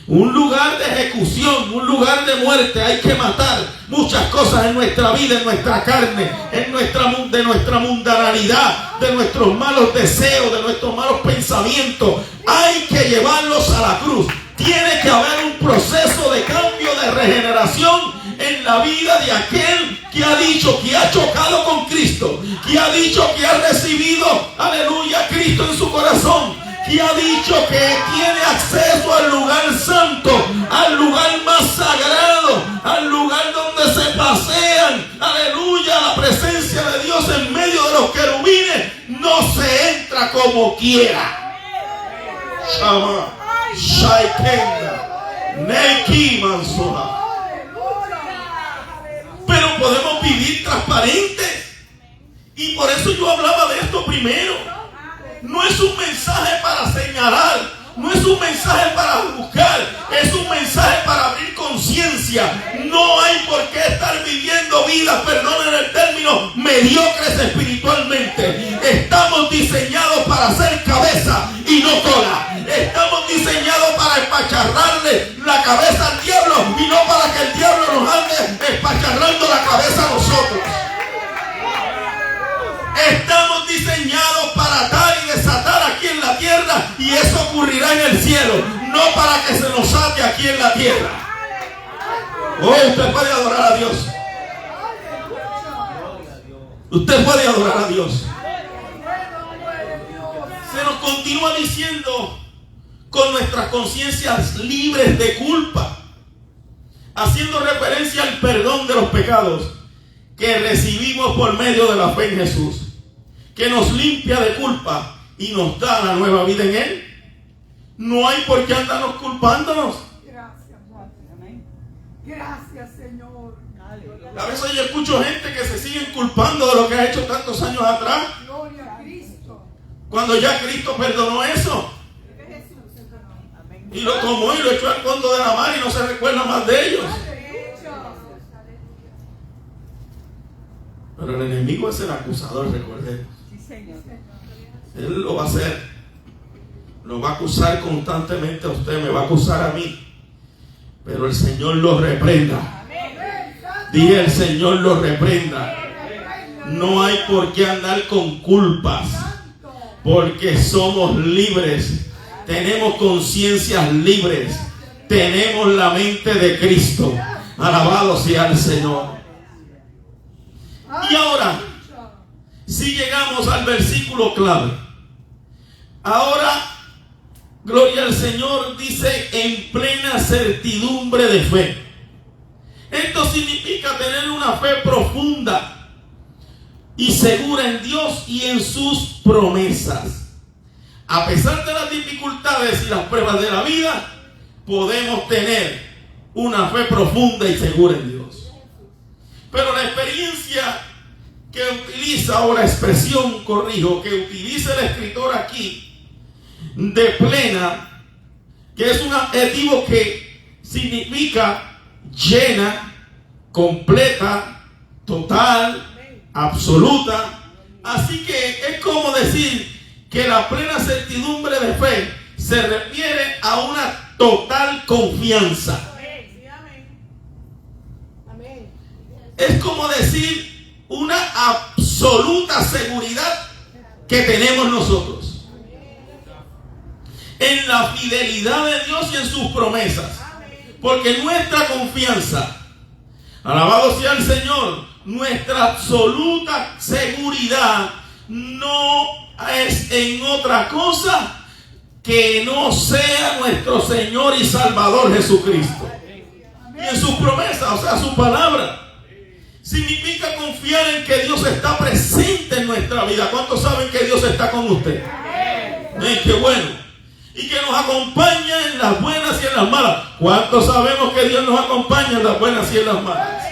Un lugar de ejecución, un lugar de muerte. Hay que matar muchas cosas en nuestra vida, en nuestra carne, de nuestra mundanalidad, de nuestros malos deseos, de nuestros malos pensamientos. Hay que llevarlos a la cruz. Tiene que haber un proceso de cambio, de regeneración en la vida de aquel que ha dicho que ha chocado con Cristo, que ha dicho que ha recibido, aleluya, Cristo en su corazón, que ha dicho que tiene acceso al lugar santo, al lugar más sagrado, al lugar donde se pasean, aleluya, la presencia de Dios en medio de los querubines. No se entra como quiera. Shama, Shaikenda, Neki Mansoha. Pero podemos vivir transparentes. Y por eso yo hablaba de esto primero. No es un mensaje para señalar, no es un mensaje para juzgar, es un mensaje para abrir conciencia. No hay por qué estar viviendo vidas, perdonen el término, mediocres espiritualmente. Estamos diseñados para ser cabeza y no cola. Estamos diseñados para espacharrarle la cabeza al diablo y no para que el diablo nos ande espacharrando la cabeza a nosotros. Estamos diseñados para atar y desatar aquí en la tierra, y eso ocurrirá en el cielo, no para que se nos ate aquí en la tierra. Oh, usted puede adorar a Dios. Usted puede adorar a Dios. Se nos continúa diciendo, con nuestras conciencias libres de culpa, haciendo referencia al perdón de los pecados que recibimos por medio de la fe en Jesús, que nos limpia de culpa y nos da la nueva vida en Él. No hay por qué andarnos culpándonos. Gracias, Padre. Gracias, Señor. A veces yo escucho gente que se siguen culpando de lo que ha hecho tantos años atrás, Gloria a Cristo. cuando ya Cristo perdonó eso y lo tomó y lo echó al fondo de la mar y no se recuerda más de ellos. Pero el enemigo es el acusador, recuerden. Sí, Señor. Él lo va a hacer. Lo va a acusar constantemente a usted, me va a acusar a mí. Pero el Señor lo reprenda. Dije, el Señor lo reprenda. No hay por qué andar con culpas, porque somos libres. Tenemos conciencias libres. Tenemos la mente de Cristo. Alabado sea el Señor. Y ahora, si llegamos al versículo clave. Ahora, gloria al Señor, dice en plena certidumbre de fe. Esto significa tener una fe profunda y segura en Dios y en sus promesas. A pesar de las dificultades y las pruebas de la vida, podemos tener una fe profunda y segura en Dios. Pero la experiencia que utiliza, o la expresión, corrijo, que utiliza el escritor aquí, de plena, que es un adjetivo que significa llena, completa, total, absoluta. Así que es como decir que la plena certidumbre de fe se refiere a una total confianza. Es como decir una absoluta seguridad que tenemos nosotros en la fidelidad de Dios y en sus promesas. Porque nuestra confianza, alabado sea el Señor, nuestra absoluta seguridad no es en otra cosa que no sea nuestro Señor y Salvador Jesucristo. Y en sus promesas, o sea, su palabra. Significa confiar en que Dios está presente en nuestra vida. ¿Cuántos saben que Dios está con usted? ¡Qué bueno! Y que nos acompaña en las buenas y en las malas. ¿Cuántos sabemos que Dios nos acompaña en las buenas y en las malas?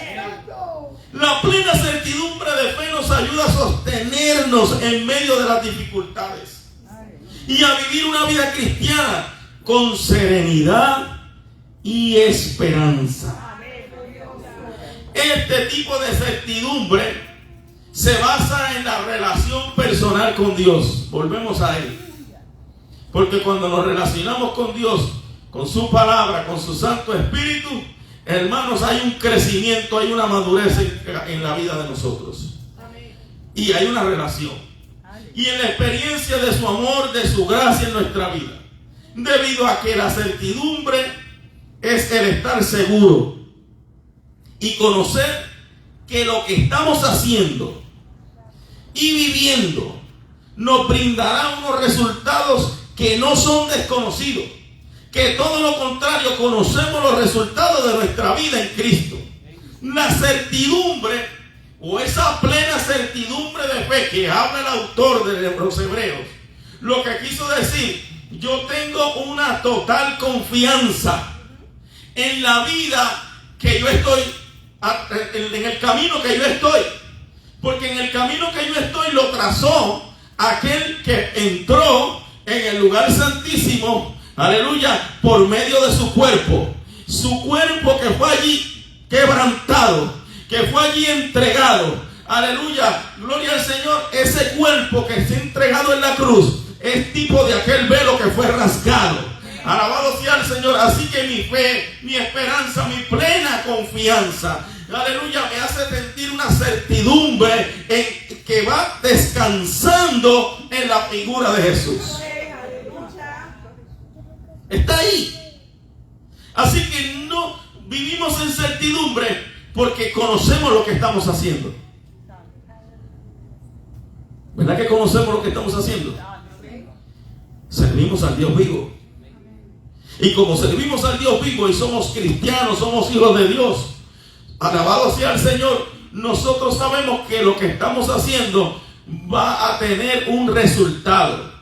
La plena certidumbre de fe nos ayuda a sostenernos en medio de las dificultades y a vivir una vida cristiana con serenidad y esperanza. Este tipo de certidumbre se basa en la relación personal con Dios. Volvemos a Él. Porque cuando nos relacionamos con Dios, con su palabra, con su Santo Espíritu, hermanos, hay un crecimiento, hay una madurez en la vida de nosotros. Y hay una relación. Y en la experiencia de su amor, de su gracia en nuestra vida. Debido a que la certidumbre es el estar seguro y conocer que lo que estamos haciendo y viviendo nos brindará unos resultados que no son desconocidos, que todo lo contrario, conocemos los resultados de nuestra vida en Cristo. La certidumbre, o esa plena certidumbre de fe que habla el autor de los Hebreos, lo que quiso decir, yo tengo una total confianza en la vida que yo estoy, en el camino que yo estoy, porque en el camino que yo estoy lo trazó aquel que entró en el lugar santísimo, aleluya, por medio de su cuerpo que fue allí quebrantado, que fue allí entregado, aleluya, gloria al Señor. Ese cuerpo que se ha entregado en la cruz es tipo de aquel velo que fue rasgado. Alabado sea el Señor. Así que mi fe, mi esperanza, mi plena confianza, aleluya, me hace sentir una certidumbre en que va descansando en la figura de Jesús. Está ahí. Así que no vivimos en certidumbre porque conocemos lo que estamos haciendo. ¿Verdad que conocemos lo que estamos haciendo? Servimos al Dios vivo. Y como servimos al Dios vivo y somos cristianos, somos hijos de Dios, alabado sea el Señor, nosotros sabemos que lo que estamos haciendo va a tener un resultado.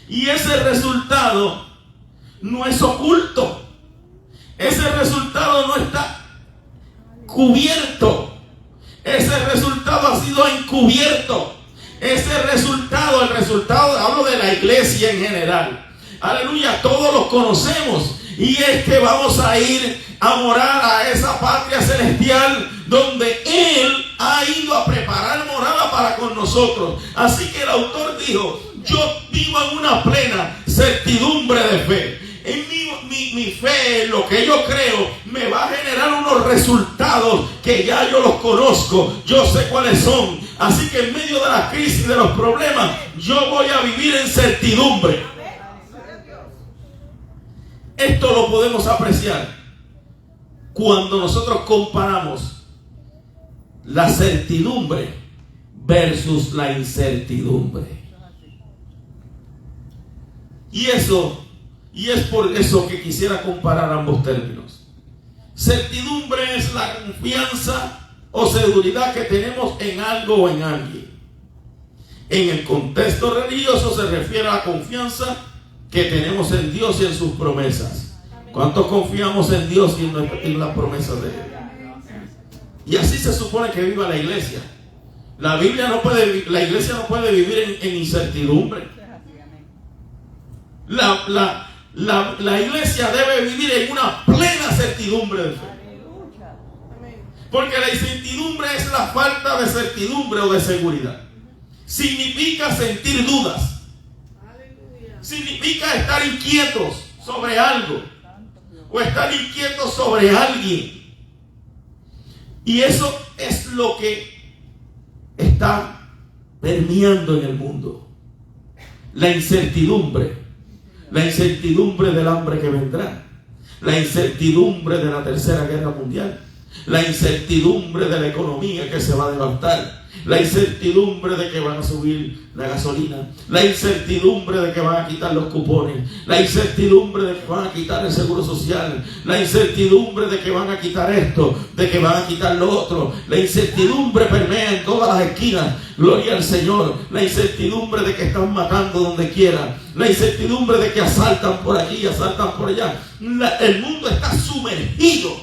Y ese resultado no es oculto. Ese resultado no está cubierto. Ese resultado ha sido encubierto. Ese resultado, el resultado, hablo de la iglesia en general, aleluya, todos los conocemos. Y es que vamos a ir a morar a esa patria celestial donde Él ha ido a preparar morada para con nosotros. Así que el autor dijo, yo vivo en una plena certidumbre fe en lo que yo creo me va a generar unos resultados que ya yo los conozco, yo sé cuáles son. Así que en medio de la crisis, de los problemas, yo voy a vivir en certidumbre. Esto lo podemos apreciar cuando nosotros comparamos la certidumbre versus la incertidumbre. Y es por eso que quisiera comparar ambos términos. Certidumbre es la confianza o seguridad que tenemos en algo o en alguien. En el contexto religioso se refiere a la confianza que tenemos en Dios y en sus promesas. ¿Cuántos confiamos en Dios y en las promesas de Él? Y así se supone que viva la iglesia. La iglesia no puede vivir en incertidumbre. La iglesia debe vivir en una plena certidumbre de fe. Porque la incertidumbre es la falta de certidumbre o de seguridad. Significa sentir dudas. Significa estar inquietos sobre algo o estar inquietos sobre alguien. Y eso es lo que está permeando en el mundo. La incertidumbre del hambre que vendrá, la incertidumbre de la tercera guerra mundial, la incertidumbre de la economía que se va a devastar, la incertidumbre de que van a subir la gasolina, la incertidumbre de que van a quitar los cupones, la incertidumbre de que van a quitar el seguro social, la incertidumbre de que van a quitar esto, de que van a quitar lo otro. La incertidumbre permea en todas las esquinas. Gloria al Señor. La incertidumbre de que están matando donde quiera, la incertidumbre de que asaltan por aquí y asaltan por allá. El mundo está sumergido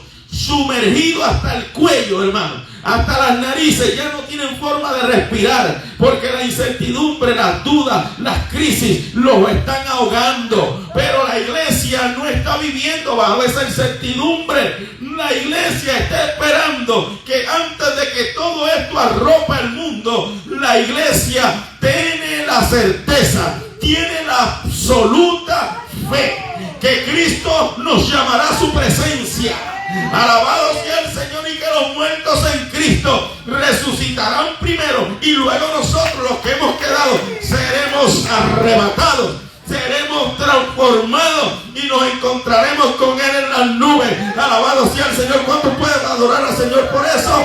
hasta el cuello, hermano. Hasta las narices ya no tienen forma de respirar, porque la incertidumbre, las dudas, las crisis los están ahogando. Pero la iglesia no está viviendo bajo esa incertidumbre. La iglesia está esperando que antes de que todo esto arropa el mundo, la iglesia tiene la certeza, tiene la absoluta fe que Cristo nos llamará a su presencia. Alabado sea el Señor, y que los muertos en Cristo resucitarán primero, y luego nosotros, los que hemos quedado, seremos arrebatados, seremos transformados y nos encontraremos con Él en las nubes. Alabado sea el Señor. ¿Cuántos pueden adorar al Señor por eso?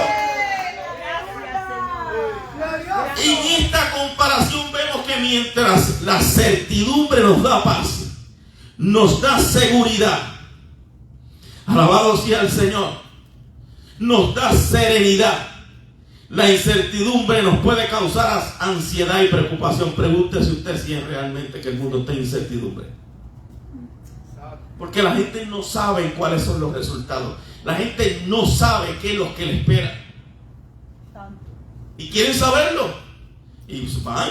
Y en esta comparación vemos que mientras la certidumbre nos da paz, nos da seguridad, alabado sea el Señor, nos da serenidad, la incertidumbre nos puede causar ansiedad y preocupación. Pregúntese usted si es realmente que el mundo está en incertidumbre. Porque la gente no sabe cuáles son los resultados. La gente no sabe qué es lo que le espera. Y quieren saberlo. Y van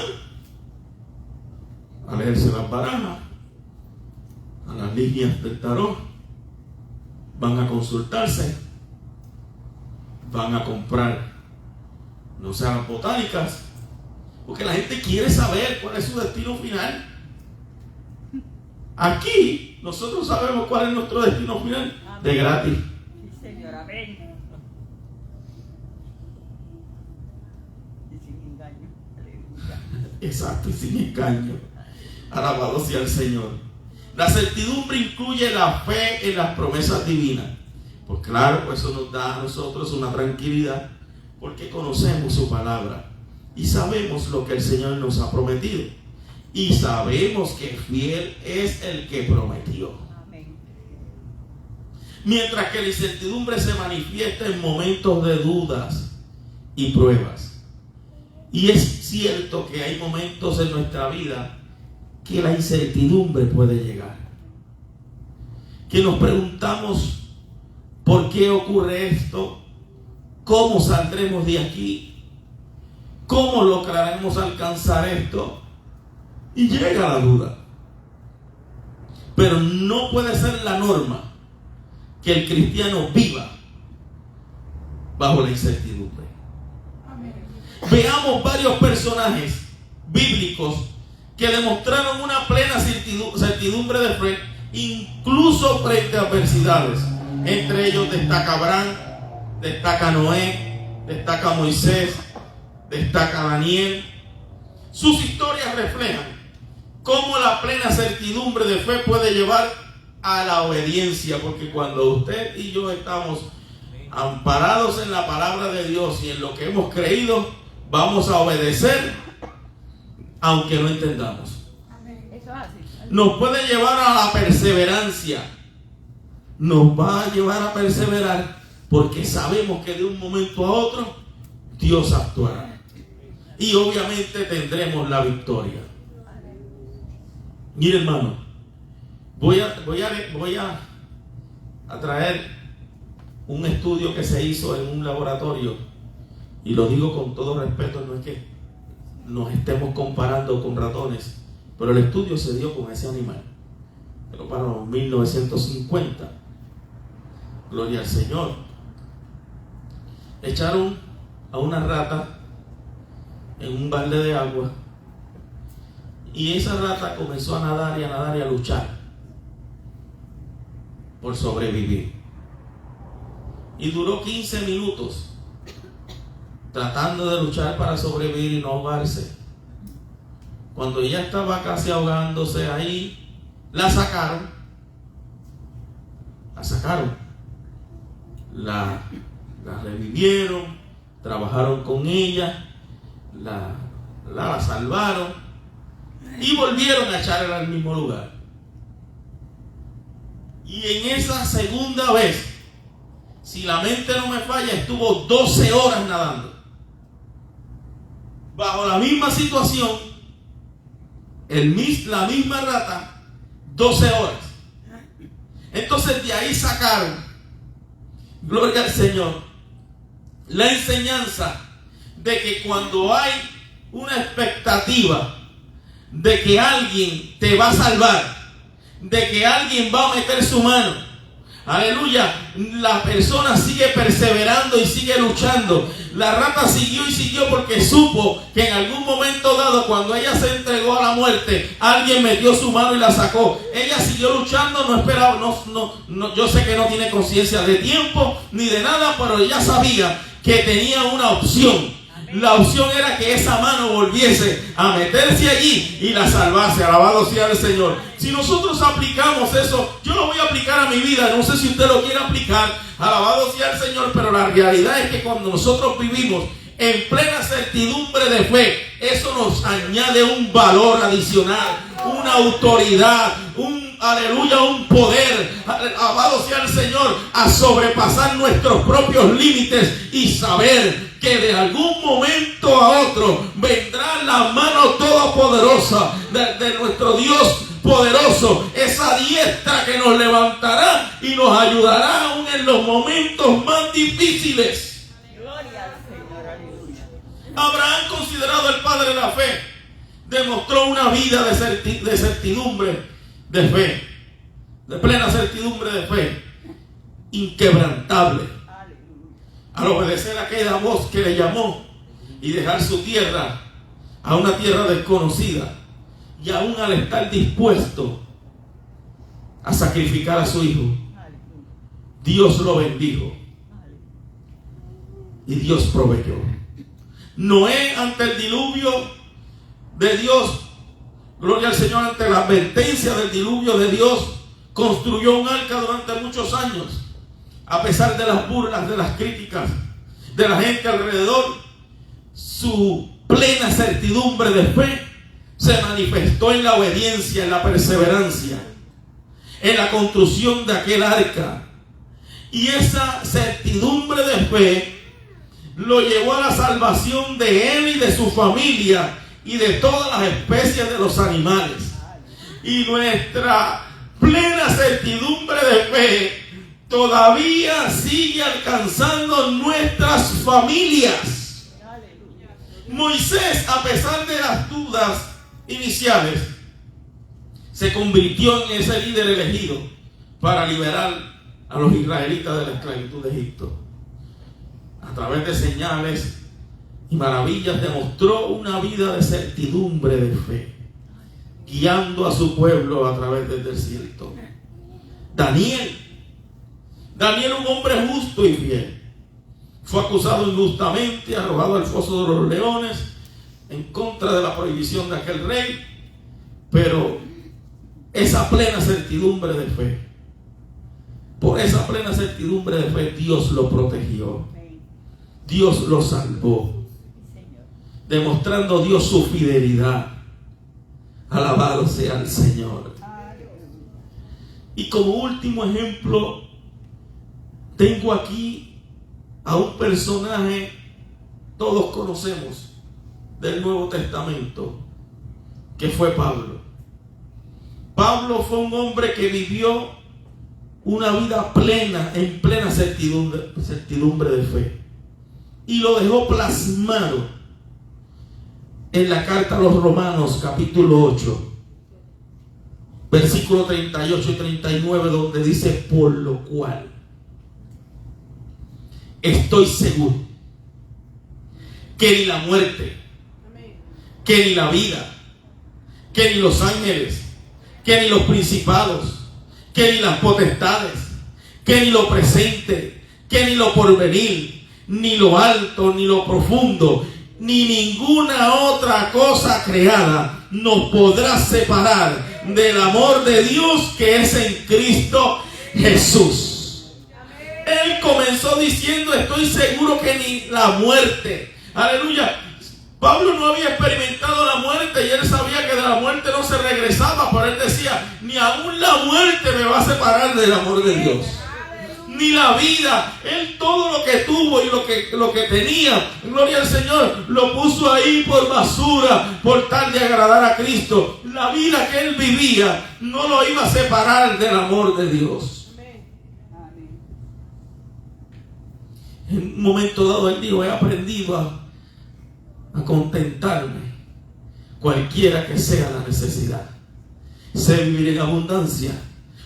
a leerse las barajas, a las líneas del tarot, van a consultarse, van a comprar, no sé, las botánicas, porque la gente quiere saber cuál es su destino final. Aquí nosotros sabemos cuál es nuestro destino final. Amén. De gratis. Sí, Señor, amén. Y sin engaño. Aleluya. Exacto, y sin engaño. Alabado sea el Señor. La certidumbre incluye la fe en las promesas divinas. Pues claro, pues eso nos da a nosotros una tranquilidad, porque conocemos su palabra y sabemos lo que el Señor nos ha prometido. Y sabemos que fiel es el que prometió. Amén. Mientras que la incertidumbre se manifiesta en momentos de dudas y pruebas. Y es cierto que hay momentos en nuestra vida que la incertidumbre puede llegar. Que nos preguntamos, ¿por qué ocurre esto? ¿Cómo saldremos de aquí? ¿Cómo lograremos alcanzar esto? Y llega la duda. Pero no puede ser la norma que el cristiano viva bajo la incertidumbre. Amén. Veamos varios personajes bíblicos que demostraron una plena certidumbre de fe incluso frente a adversidades. Entre ellos destaca Abraham, destaca Noé, destaca Moisés, destaca Daniel. Sus historias reflejan cómo la plena certidumbre de fe puede llevar a la obediencia, porque cuando usted y yo estamos amparados en la palabra de Dios y en lo que hemos creído, vamos a obedecer aunque no entendamos. Eso es así. Nos puede llevar a la perseverancia. Nos va a llevar a perseverar porque sabemos que de un momento a otro Dios actuará. Y obviamente tendremos la victoria. Mire, hermano, voy a traer un estudio que se hizo en un laboratorio, y lo digo con todo respeto, no es que nos estemos comparando con ratones, pero el estudio se dio con ese animal, pero para 1950, gloria al Señor. Echaron a una rata en un balde de agua, y esa rata comenzó a nadar y a nadar y a luchar por sobrevivir. Y duró 15 minutos tratando de luchar para sobrevivir y no ahogarse. Cuando ella estaba casi ahogándose ahí, la sacaron. La revivieron, trabajaron con ella, la salvaron y volvieron a echarla al mismo lugar. Y en esa segunda vez, si la mente no me falla, estuvo 12 horas nadando. Bajo la misma situación, la misma rata, 12 horas. Entonces de ahí sacaron, gloria al Señor, la enseñanza de que cuando hay una expectativa de que alguien te va a salvar, de que alguien va a meter su mano, aleluya, la persona sigue perseverando y sigue luchando. La rata siguió y siguió porque supo que en algún momento dado, cuando ella se entregó a la muerte, alguien metió su mano y la sacó. Ella siguió luchando, no esperaba, yo sé que no tiene conciencia de tiempo ni de nada, pero ella sabía que tenía una opción. La opción era que esa mano volviese a meterse allí y la salvase. Alabado sea el Señor. Si nosotros aplicamos eso, yo lo voy a aplicar a mi vida. No sé si usted lo quiere aplicar. Alabado sea el Señor. Pero la realidad es que cuando nosotros vivimos en plena certidumbre de fe, eso nos añade un valor adicional, una autoridad, aleluya, un poder, alabado sea el Señor, a sobrepasar nuestros propios límites y saber que de algún momento a otro vendrá la mano todopoderosa de nuestro Dios poderoso, esa diestra que nos levantará y nos ayudará aún en los momentos más difíciles. Gloria al Señor, aleluya. Abraham, considerado el padre de la fe, demostró una vida de certidumbre de fe, de plena certidumbre de fe, inquebrantable. Al obedecer a aquella voz que le llamó y dejar su tierra a una tierra desconocida, y aún al estar dispuesto a sacrificar a su hijo, Dios lo bendijo y Dios proveyó. Noé, ante el diluvio de Dios, gloria al Señor, ante la advertencia del diluvio de Dios, construyó un arca durante muchos años. A pesar de las burlas, de las críticas de la gente alrededor, su plena certidumbre de fe se manifestó en la obediencia, en la perseverancia, en la construcción de aquel arca. Y esa certidumbre de fe lo llevó a la salvación de él y de su familia y de todas las especies de los animales. Y nuestra plena certidumbre de fe todavía sigue alcanzando nuestras familias. Moisés, a pesar de las dudas iniciales, se convirtió en ese líder elegido para liberar a los israelitas de la esclavitud de Egipto. A través de señales y maravillas demostró una vida de certidumbre de fe, guiando a su pueblo a través del desierto. Daniel, un hombre justo y fiel, fue acusado injustamente, arrojado al foso de los leones en contra de la prohibición de aquel rey, pero esa plena certidumbre de fe, por esa plena certidumbre de fe, Dios lo protegió, Dios lo salvó, demostrando Dios su fidelidad. Alabado sea el Señor. Y como último ejemplo, tengo aquí a un personaje todos conocemos del Nuevo Testamento, que fue Pablo. Pablo fue un hombre que vivió una vida plena, en plena certidumbre de fe, y lo dejó plasmado en la carta a los Romanos, capítulo 8, versículos 38 y 39, donde dice: por lo cual estoy seguro que ni la muerte, que ni la vida, que ni los ángeles, que ni los principados, que ni las potestades, que ni lo presente, que ni lo porvenir, ni lo alto, ni lo profundo, ni ninguna otra cosa creada nos podrá separar del amor de Dios que es en Cristo Jesús. Él comenzó diciendo: estoy seguro que ni la muerte. Aleluya. Pablo no había experimentado la muerte y él sabía que de la muerte no se regresaba, pero él decía: ni aún la muerte me va a separar del amor de Dios, ni la vida. Él todo lo que tuvo y lo que tenía, gloria al Señor, lo puso ahí por basura, por tal de agradar a Cristo. La vida que él vivía no lo iba a separar del amor de Dios. En un momento dado él dijo: he aprendido a contentarme cualquiera que sea la necesidad. Sé vivir en abundancia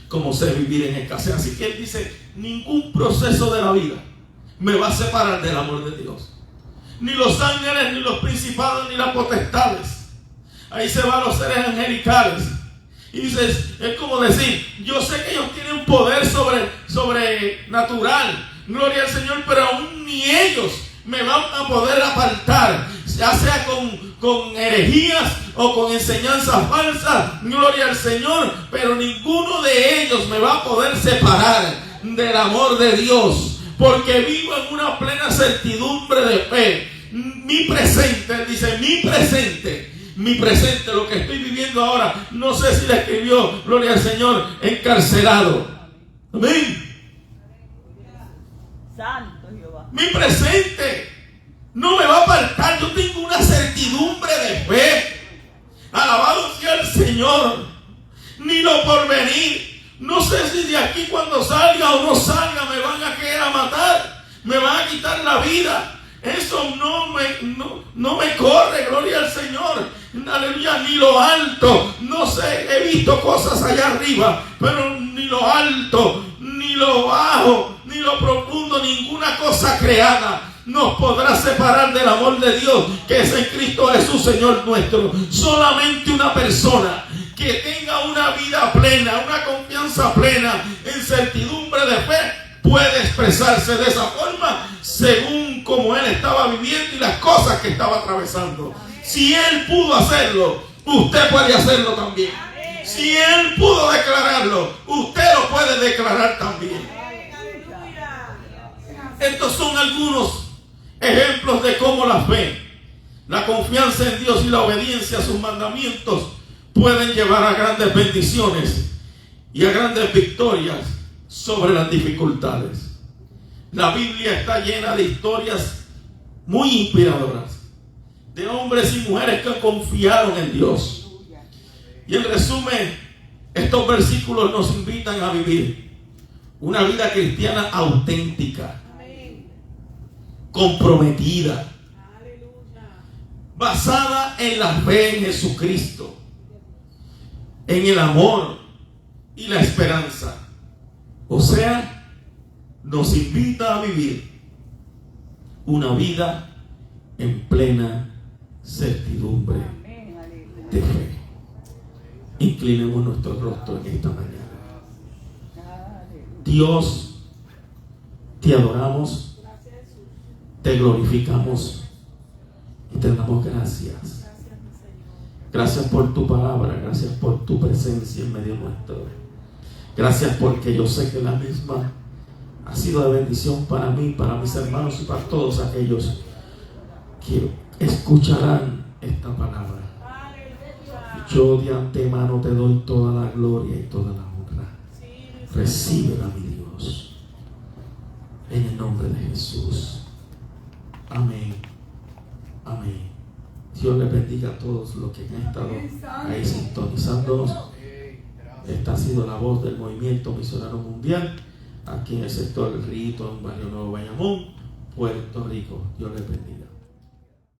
como sé vivir en escasez. Así que él dice: ningún proceso de la vida me va a separar del amor de Dios. Ni los ángeles, ni los principados, ni las potestades. Ahí se van los seres angelicales. Y dices, es como decir: yo sé que ellos tienen poder sobrenatural, gloria al Señor, pero aún ni ellos me van a poder apartar, ya sea con herejías o con enseñanzas falsas, gloria al Señor, pero ninguno de ellos me va a poder separar del amor de Dios, porque vivo en una plena certidumbre de fe. Mi presente, él dice, mi presente, lo que estoy viviendo ahora, no sé si le escribió, gloria al Señor, encarcelado. Amén. Santo Jehová. Mi presente no me va a apartar. Yo tengo una certidumbre de fe. Alabado sea el Señor. Ni lo porvenir. No sé si de aquí cuando salga o no salga me van a querer a matar, me van a quitar la vida. Eso no me corre, gloria al Señor. Aleluya. Ni lo alto, no sé, he visto cosas allá arriba, pero ni lo alto, ni lo bajo, ni lo profundo, ninguna cosa creada nos podrá separar del amor de Dios que es en Cristo Jesús, Señor nuestro. Solamente una persona que tenga una vida plena, una confianza plena, en certidumbre de fe, puede expresarse de esa forma según como él estaba viviendo y las cosas que estaba atravesando. Si él pudo hacerlo, usted puede hacerlo también. Si él pudo declararlo, usted lo puede declarar también. Estos son algunos ejemplos de cómo la fe, la confianza en Dios y la obediencia a sus mandamientos pueden llevar a grandes bendiciones y a grandes victorias sobre las dificultades. La Biblia está llena de historias muy inspiradoras de hombres y mujeres que confiaron en Dios. Y en resumen, estos versículos nos invitan a vivir una vida cristiana auténtica, comprometida, basada en la fe en Jesucristo, en el amor y la esperanza. O sea, nos invita a vivir una vida en plena certidumbre de fe. Inclinemos nuestro rostro en esta mañana. Dios, te adoramos, te glorificamos y te damos gracias. Gracias por tu palabra, gracias por tu presencia en medio nuestro. Gracias porque yo sé que la misma ha sido de bendición para mí, para mis hermanos y para todos aquellos que escucharán esta palabra. Yo de antemano te doy toda la gloria y toda la honra. Recíbela, mi Dios, en el nombre de Jesús. Amén. Amén. Dios les bendiga a todos los que han estado ahí sintonizándonos. Esta ha sido la voz del Movimiento Misionero Mundial, aquí en el sector del Rito, en Barrio Nuevo, Bayamón, Puerto Rico. Dios les bendiga.